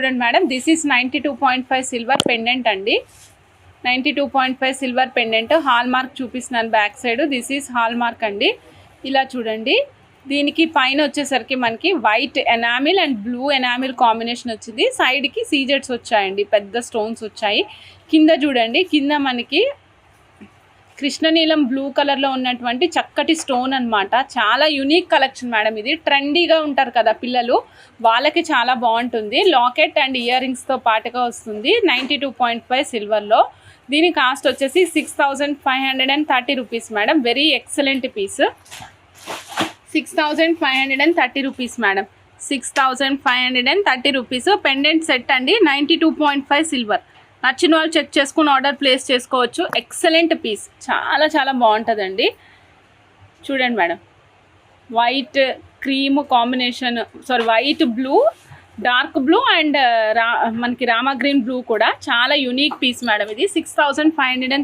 చూడండి madam, this is 92.5 silver pendant అండి. 92.5 silver pendant. Hall mark చూపిస్తున్నాను back side. This is hall mark అండి. ఇలా చూడండి, దీనికి పైన వచ్చేసరికి మనకి white enamel and blue enamel combination వచ్చింది. సైడ్కి సీజెట్స్ వచ్చాయండి, పెద్ద స్టోన్స్ వచ్చాయి. కింద చూడండి, కింద మనకి కృష్ణనీలం బ్లూ కలర్లో ఉన్నటువంటి చక్కటి స్టోన్ అనమాట. చాలా యూనిక్ కలెక్షన్ మేడం ఇది. ట్రెండీగా ఉంటారు కదా పిల్లలు, వాళ్ళకి చాలా బాగుంటుంది. లాకెట్ అండ్ ఇయర్ రింగ్స్తో పాటుగా వస్తుంది. 92.5 సిల్వర్లో. దీని కాస్ట్ వచ్చేసి 6530 rupees madam. Very excellent piece. 6530 rupees madam. 6530 rupees. Pendant set అండి. 92.5 సిల్వర్. నచ్చిన వాళ్ళు చెక్ చేసుకుని ఆర్డర్ ప్లేస్ చేసుకోవచ్చు. ఎక్సలెంట్ పీస్, చాలా చాలా బాగుంటుందండి. చూడండి madam, white cream combination, white blue, dark blue and మనకి రామా గ్రీన్ బ్లూ కూడా చాలా యూనిక్ పీస్ మేడం ఇది. 6530